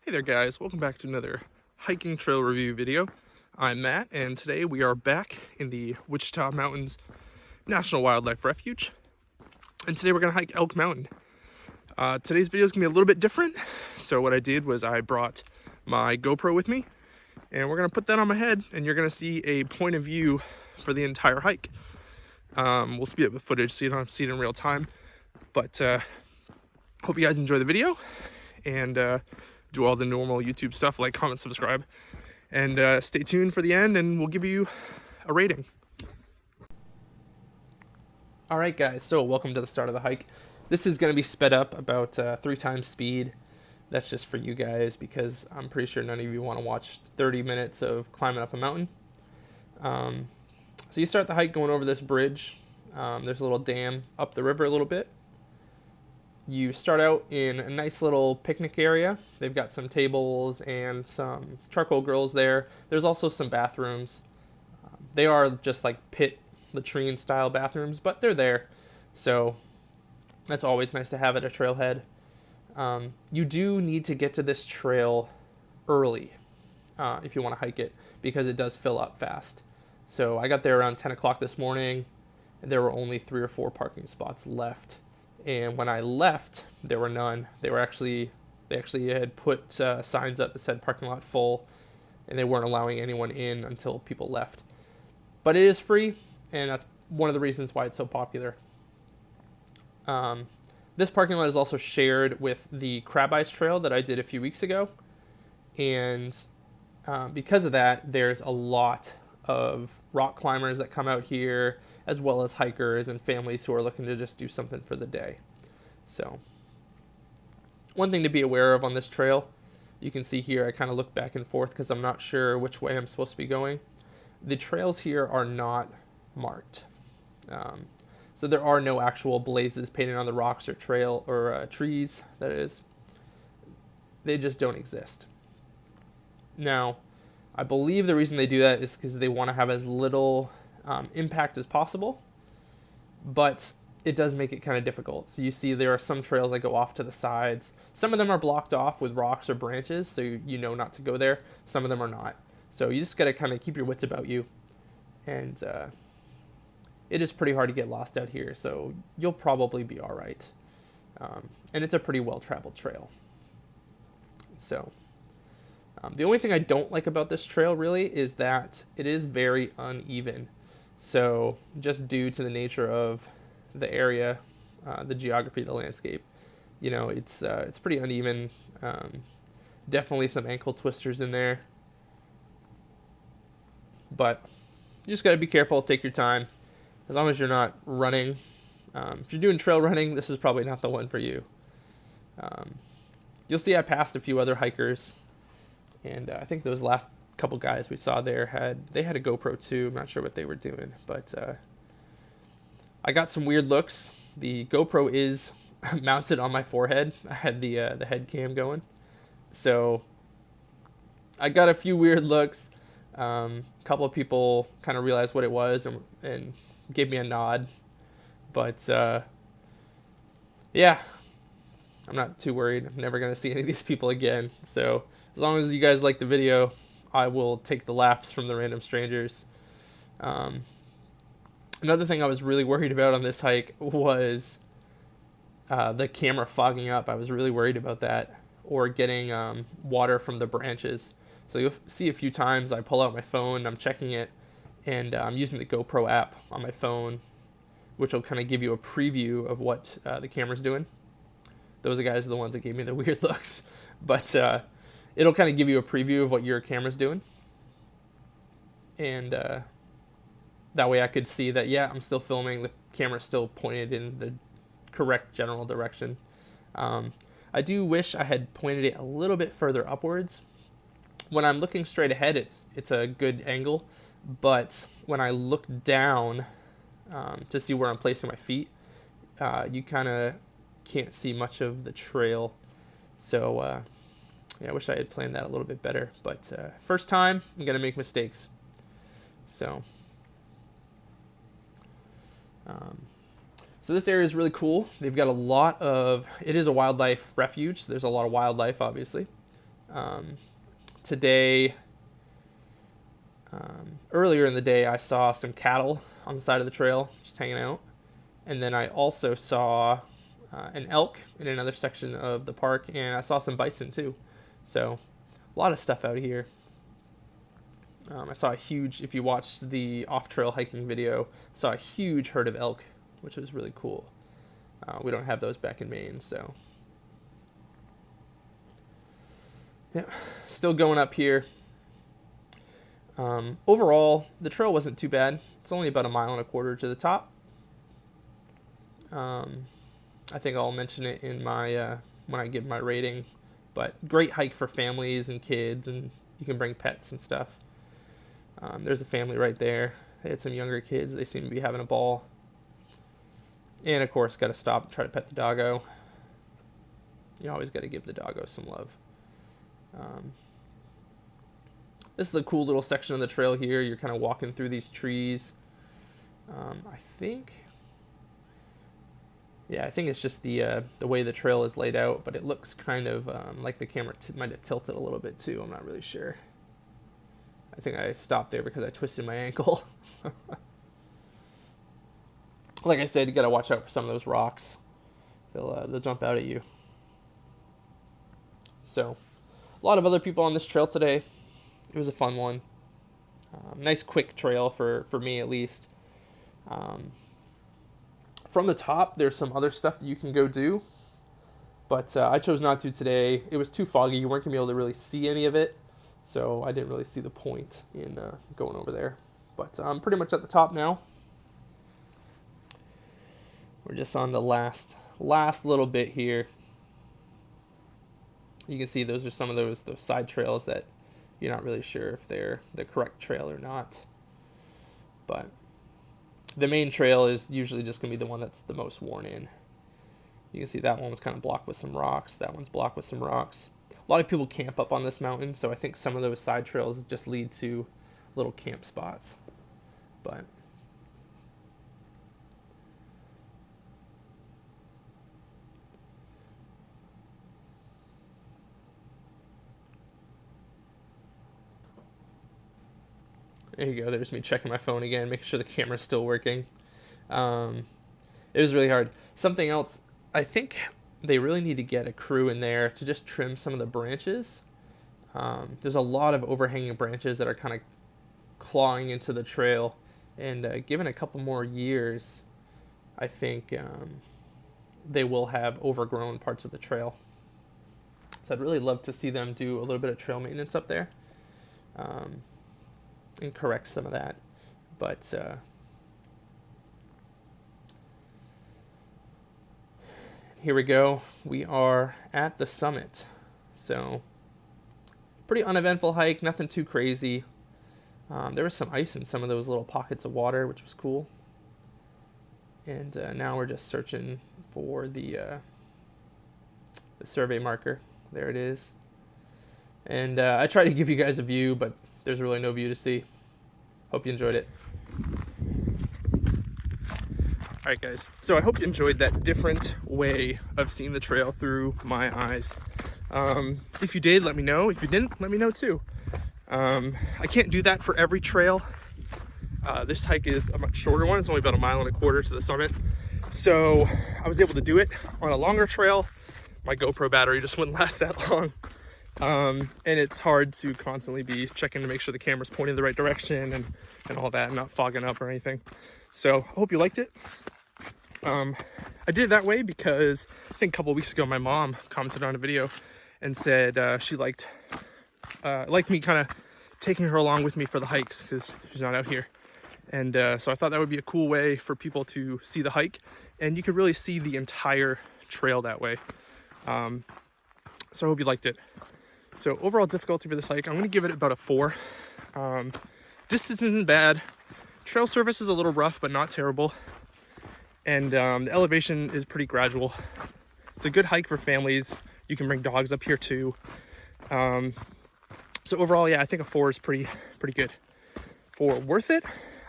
Hey there guys, welcome back to another hiking trail review video. I'm Matt, and today we are back in the Wichita Mountains National Wildlife Refuge. And today we're gonna hike Elk Mountain. Today's video is gonna be a little bit different. So what I did was I brought my GoPro with me, and we're gonna put that on my head, and you're gonna see a point of view for the entire hike. We'll speed up the footage so you don't have to see it in real time. But hope you guys enjoy the video, and do all the normal YouTube stuff like comment, subscribe, and stay tuned for the end, and we'll give you a rating. All right, guys, so welcome to the start of the hike. This is going to be sped up about 3 times speed. That's just for you guys because I'm pretty sure none of you want to watch 30 minutes of climbing up a mountain. So you start the hike going over this bridge. There's a little dam up the river a little bit. You start out in a nice little picnic area. They've got some tables and some charcoal grills there. There's also some bathrooms. They are just like pit latrine style bathrooms, but they're there. So that's always nice to have at a trailhead. You do need to get to this trail early if you want to hike it, because it does fill up fast. So I got there around 10 o'clock this morning, and there were only 3 or 4 parking spots left. And when I left, there were none. They actually had put signs up that said parking lot full, and they weren't allowing anyone in until people left. But it is free, and that's one of the reasons why it's so popular. This parking lot is also shared with the Crab Ice Trail that I did a few weeks ago. And because of that, there's a lot of rock climbers that come out here, as well as hikers and families who are looking to just do something for the day. So, one thing to be aware of on this trail, you can see here I kind of look back and forth because I'm not sure which way I'm supposed to be going. The trails here are not marked. So there are no actual blazes painted on the rocks or trees, that is. They just don't exist. Now, I believe the reason they do that is because they want to have as little impact as possible, but it does make it kind of difficult. So you see there are some trails that go off to the sides. Some of them are blocked off with rocks or branches, so you know not to go there. Some of them are not. So you just got to kind of keep your wits about you. And it is pretty hard to get lost out here, so you'll probably be all right. And it's a pretty well-traveled trail. So the only thing I don't like about this trail really is that it is very uneven. So just due to the nature of the area, the geography, the landscape, it's pretty uneven. Definitely some ankle twisters in there. But you just got to be careful, take your time. As long as you're not running. If you're doing trail running, this is probably not the one for you. You'll see I passed a few other hikers. And I think those last couple guys we saw there had a GoPro too. I'm not sure what they were doing, but I got some weird looks. The GoPro is mounted on my forehead. I had the head cam going, so I got a few weird looks. A couple of people kind of realized what it was and gave me a nod, but yeah, I'm not too worried. I'm never gonna see any of these people again. So as long as you guys like the video, I will take the laughs from the random strangers. Another thing I was really worried about on this hike was the camera fogging up. I was really worried about that, or getting water from the branches. So you'll see a few times I pull out my phone, I'm checking it, and I'm using the GoPro app on my phone, which will kind of give you a preview of what the camera's doing. Those guys are the ones that gave me the weird looks. But it'll kind of give you a preview of what your camera's doing. And that way I could see that, yeah, I'm still filming. The camera's still pointed in the correct general direction. I do wish I had pointed it a little bit further upwards. When I'm looking straight ahead, it's a good angle. But when I look down to see where I'm placing my feet, you kind of can't see much of the trail. So yeah, I wish I had planned that a little bit better, but first time, I'm going to make mistakes. So this area is really cool. They've got it is a wildlife refuge, so there's a lot of wildlife, obviously. Today, earlier in the day, I saw some cattle on the side of the trail just hanging out. And then I also saw an elk in another section of the park, and I saw some bison too. So a lot of stuff out here. I saw a huge, if you watched the off-trail hiking video, saw a huge herd of elk, which was really cool. We don't have those back in Maine, so. Yeah, still going up here. Overall, the trail wasn't too bad. It's only about 1.25 miles to the top. I think I'll mention it in my when I give my rating. But great hike for families and kids, and you can bring pets and stuff. There's a family right there. They had some younger kids. They seem to be having a ball. And of course, got to stop and try to pet the doggo. You always got to give the doggo some love. This is a cool little section of the trail here. You're kind of walking through these trees. I think it's just the way the trail is laid out, but it looks kind of like the camera might have tilted a little bit too. I'm not really sure. I think I stopped there because I twisted my ankle. Like I said, you got to watch out for some of those rocks. They'll jump out at you. So, a lot of other people on this trail today. It was a fun one. Nice quick trail for me at least. From the top, there's some other stuff that you can go do. But I chose not to today. It was too foggy. You weren't going to be able to really see any of it. So I didn't really see the point in going over there. But I'm pretty much at the top now. We're just on the last little bit here. You can see those are some of those side trails that you're not really sure if they're the correct trail or not. But the main trail is usually just going to be the one that's the most worn in. You can see that one was kind of blocked with some rocks. That one's blocked with some rocks. A lot of people camp up on this mountain, so I think some of those side trails just lead to little camp spots. But there you go. There's me checking my phone again, making sure the camera's still working. It was really hard. Something else, I think they really need to get a crew in there to just trim some of the branches. There's a lot of overhanging branches that are kind of clawing into the trail. And given a couple more years, I think they will have overgrown parts of the trail. So I'd really love to see them do a little bit of trail maintenance up there. And correct some of that. But here we go. We are at the summit. So pretty uneventful hike, nothing too crazy. There was some ice in some of those little pockets of water, which was cool. And now we're just searching for the survey marker. There it is. And I tried to give you guys a view, but there's really no view to see. Hope you enjoyed it. Alright guys, so I hope you enjoyed that different way of seeing the trail through my eyes. If you did, let me know. If you didn't, let me know too. I can't do that for every trail. This hike is a much shorter one. It's only about 1.25 miles to the summit. So I was able to do it on a longer trail. My GoPro battery just wouldn't last that long. And it's hard to constantly be checking to make sure the camera's pointing in the right direction and all that, and not fogging up or anything. So I hope you liked it. I did it that way because I think a couple of weeks ago my mom commented on a video and said she liked me kind of taking her along with me for the hikes because she's not out here. And so I thought that would be a cool way for people to see the hike, and you could really see the entire trail that way. So I hope you liked it. So overall difficulty for this hike, I'm going to give it about a 4. Distance isn't bad. Trail surface is a little rough, but not terrible. And the elevation is pretty gradual. It's a good hike for families. You can bring dogs up here too. So overall, yeah, I think a 4 is pretty good. For worth it,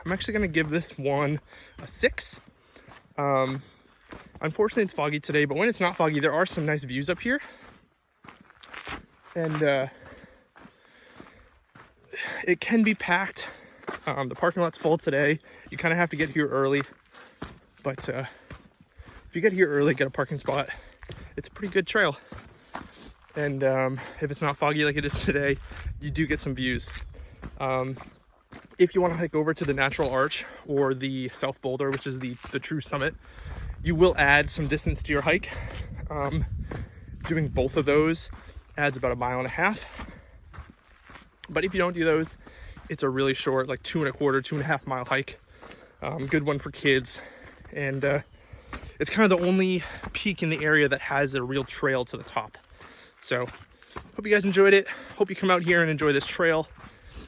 I'm actually going to give this one a 6. Unfortunately, it's foggy today, but when it's not foggy, there are some nice views up here. and it can be packed. The parking lot's full today. You kind of have to get here early, but if you get here early, get a parking spot. It's a pretty good trail, and if it's not foggy like it is today, you do get some views. If you want to hike over to the Natural Arch or the South Boulder, which is the true summit, you will add some distance to your hike. Doing both of those adds about 1.5 miles. But if you don't do those, it's a really short, like 2.25, 2.5 mile hike. Good one for kids. And it's kind of the only peak in the area that has a real trail to the top. So hope you guys enjoyed it. Hope you come out here and enjoy this trail,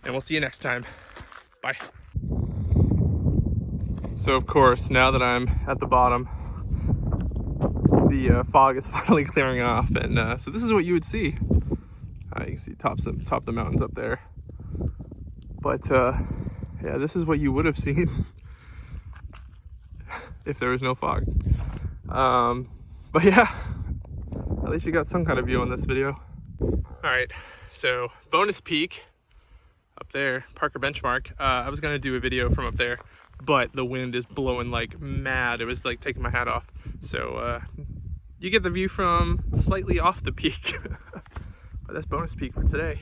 and we'll see you next time. Bye. So of course, now that I'm at the bottom, the fog is finally clearing off, and so this is what you would see. You can see top of the mountains up there. But yeah, this is what you would have seen if there was no fog. But yeah, at least you got some kind of view on this video. All right, so bonus peak up there, Parker Benchmark. I was gonna do a video from up there, but the wind is blowing like mad. It was like taking my hat off. So you get the view from slightly off the peak. But that's bonus peak for today.